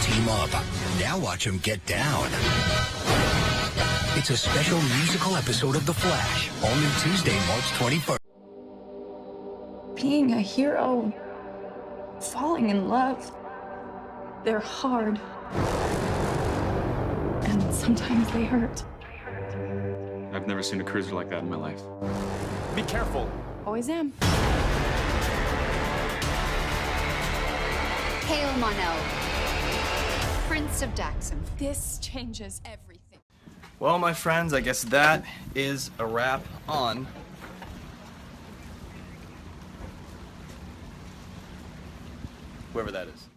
team up. Now watch them get down. It's a special musical episode of The Flash, only Tuesday, March 21st. Being a hero, falling in love, they're hard. And sometimes they hurt. I've never seen a cruiser like that in my life. Be careful. Always am. Hail Monel, Prince of Daxam. This changes everything. Well, my friends, I guess that is a wrap on whoever that is.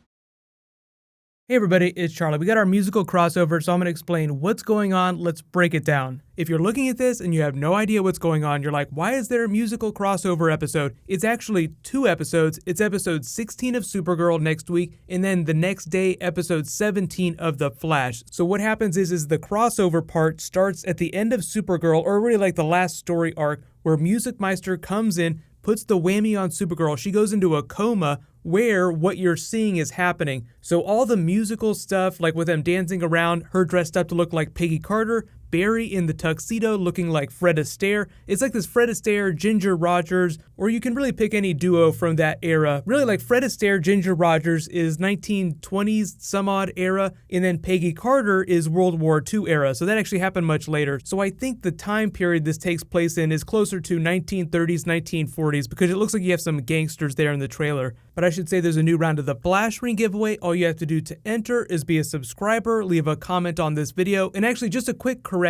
Hey everybody, it's Charlie. We got our musical crossover, so I'm going to explain what's going on. Let's break it down. If you're looking at this and you have no idea what's going on, you're like, why is there a musical crossover episode? It's actually 2 episodes. It's episode 16 of Supergirl next week, and then the next day, episode 17 of The Flash. So what happens is the crossover part starts at the end of Supergirl, or really like the last story arc, where Music Meister comes in, puts the whammy on Supergirl. She goes into a coma where what you're seeing is happening. So all the musical stuff, like with them dancing around, her dressed up to look like Peggy Carter, Barry in the tuxedo looking like Fred Astaire. It's like this Fred Astaire, Ginger Rogers, or you can really pick any duo from that era. Really, like Fred Astaire, Ginger Rogers is 1920s some odd era, and then Peggy Carter is World War II era, so that actually happened much later. So I think the time period this takes place in is closer to 1930s, 1940s, because it looks like you have some gangsters there in the trailer. But I should say there's a new round of the Flash Ring giveaway. All you have to do to enter is be a subscriber, leave a comment on this video, and actually just a quick correction.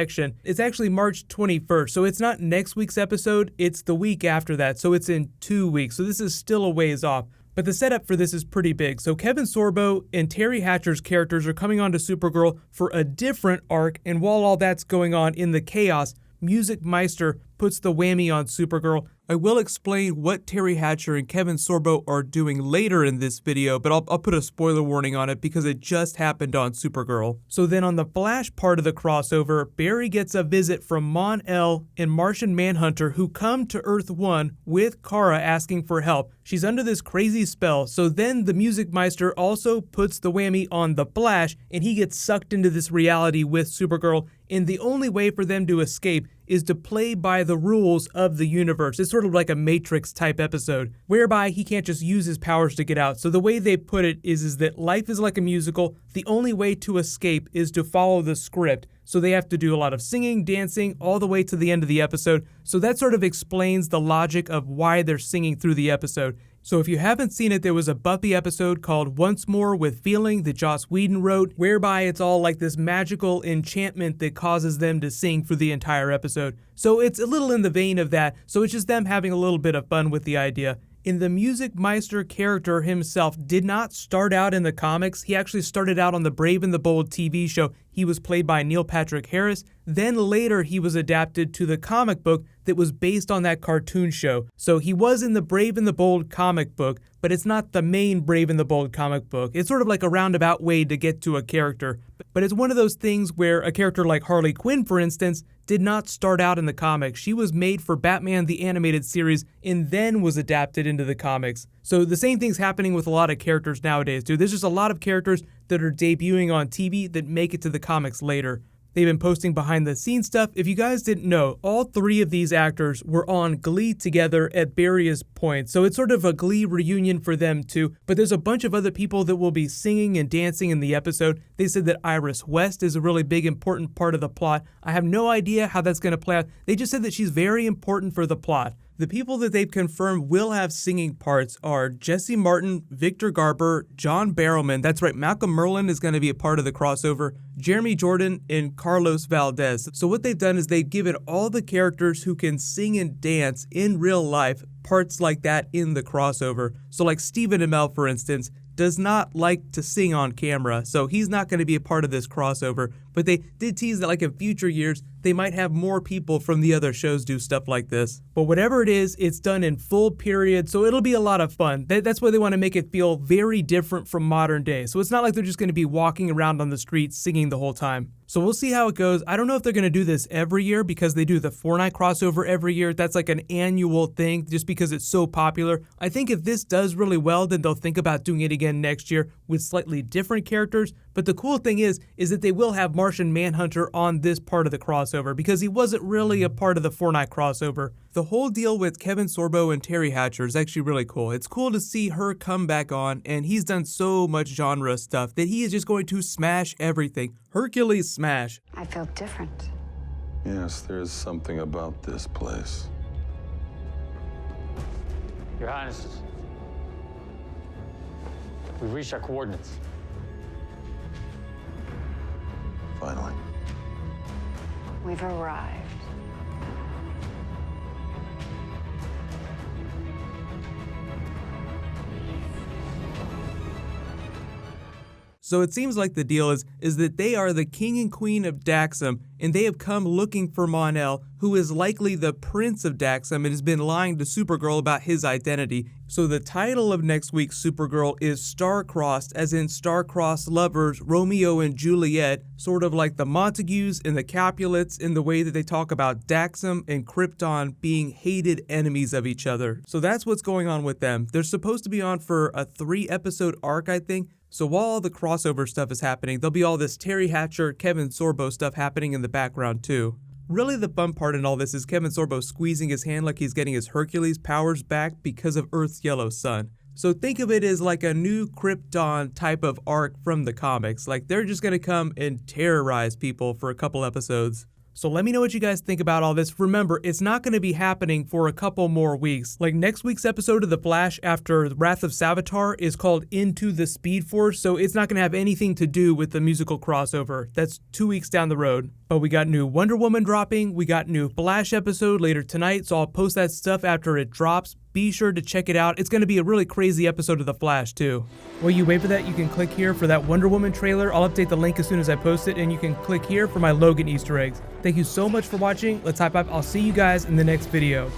It's actually March 21st, so it's not next week's episode, it's the week after that, so it's in 2 weeks, so this is still a ways off. But the setup for this is pretty big. So Kevin Sorbo and Terry Hatcher's characters are coming on to Supergirl for a different arc, and while all that's going on in the chaos, Music Meister puts the whammy on Supergirl. I will explain what Terry Hatcher and Kevin Sorbo are doing later in this video, but I'll put a spoiler warning on it because it just happened on Supergirl. So then on the Flash part of the crossover, Barry gets a visit from Mon-El and Martian Manhunter, who come to Earth-1 with Kara asking for help. She's under this crazy spell, so then the Music Meister also puts the whammy on the Flash, and he gets sucked into this reality with Supergirl, and the only way for them to escape is to play by the rules of the universe. It's sort of like a Matrix type episode, whereby he can't just use his powers to get out. So the way they put it is that life is like a musical. The only way to escape is to follow the script. So they have to do a lot of singing, dancing, all the way to the end of the episode. So that sort of explains the logic of why they're singing through the episode. So if you haven't seen it, there was a Buffy episode called Once More with Feeling that Joss Whedon wrote, whereby it's all like this magical enchantment that causes them to sing for the entire episode. So it's a little in the vein of that, so it's just them having a little bit of fun with the idea. And the Music Meister character himself did not start out in the comics. He actually started out on the Brave and the Bold TV show. He was played by Neil Patrick Harris. Then later he was adapted to the comic book that was based on that cartoon show. So he was in the Brave and the Bold comic book, but it's not the main Brave and the Bold comic book. It's sort of like a roundabout way to get to a character. But it's one of those things where a character like Harley Quinn, for instance, did not start out in the comics. She was made for Batman the Animated Series and then was adapted into the comics. So the same thing's happening with a lot of characters nowadays, dude. There's just a lot of characters that are debuting on TV that make it to the comics later. They've been posting behind the scenes stuff. If you guys didn't know, all 3 of these actors were on Glee together at various points. So it's sort of a Glee reunion for them too. But there's a bunch of other people that will be singing and dancing in the episode. They said that Iris West is a really big important part of the plot. I have no idea how that's going to play out. They just said that she's very important for the plot. The people that they've confirmed will have singing parts are Jesse Martin, Victor Garber, John Barrowman, that's right, Malcolm Merlin is going to be a part of the crossover, Jeremy Jordan, and Carlos Valdez. So what they've done is they've given all the characters who can sing and dance in real life parts like that in the crossover. So like Stephen Amell, for instance, does not like to sing on camera, so he's not going to be a part of this crossover. But they did tease that like in future years, they might have more people from the other shows do stuff like this. But whatever it is, it's done in full period, so it'll be a lot of fun. That's why they want to make it feel very different from modern day. So it's not like they're just going to be walking around on the street singing the whole time. So we'll see how it goes. I don't know if they're going to do this every year because they do the Fortnite crossover every year. That's like an annual thing just because it's so popular. I think if this does really well, then they'll think about doing it again next year with slightly different characters. But the cool thing is that they will have Martian Manhunter on this part of the crossover because he wasn't really a part of the Fortnite crossover. The whole deal with Kevin Sorbo and Terry Hatcher is actually really cool. It's cool to see her come back on, and he's done so much genre stuff that he is just going to smash everything. Hercules smash. I feel different. Yes, there's something about this place. Your Highness, we've reached our coordinates. Finally. We've arrived. So it seems like the deal is that they are the king and queen of Daxam, and they have come looking for Mon-El, who is likely the prince of Daxam and has been lying to Supergirl about his identity. So the title of next week's Supergirl is Star-Crossed, as in star-crossed lovers, Romeo and Juliet, sort of like the Montagues and the Capulets in the way that they talk about Daxam and Krypton being hated enemies of each other. So that's what's going on with them. They're supposed to be on for a 3-episode arc, I think. So while all the crossover stuff is happening, there'll be all this Terry Hatcher, Kevin Sorbo stuff happening in the background too. Really the fun part in all this is Kevin Sorbo squeezing his hand like he's getting his Hercules powers back because of Earth's yellow sun. So think of it as like a new Krypton type of arc from the comics. Like they're just gonna come and terrorize people for a couple episodes. So let me know what you guys think about all this. Remember, it's not going to be happening for a couple more weeks. Like next week's episode of The Flash after Wrath of Savitar is called Into the Speed Force, so it's not going to have anything to do with the musical crossover. That's 2 weeks down the road. But we got new Wonder Woman dropping, we got new Flash episode later tonight, so I'll post that stuff after it drops. Be sure to check it out. It's going to be a really crazy episode of The Flash, too. While you wait for that, you can click here for that Wonder Woman trailer. I'll update the link as soon as I post it, and you can click here for my Logan Easter eggs. Thank you so much for watching. Let's hype up. I'll see you guys in the next video.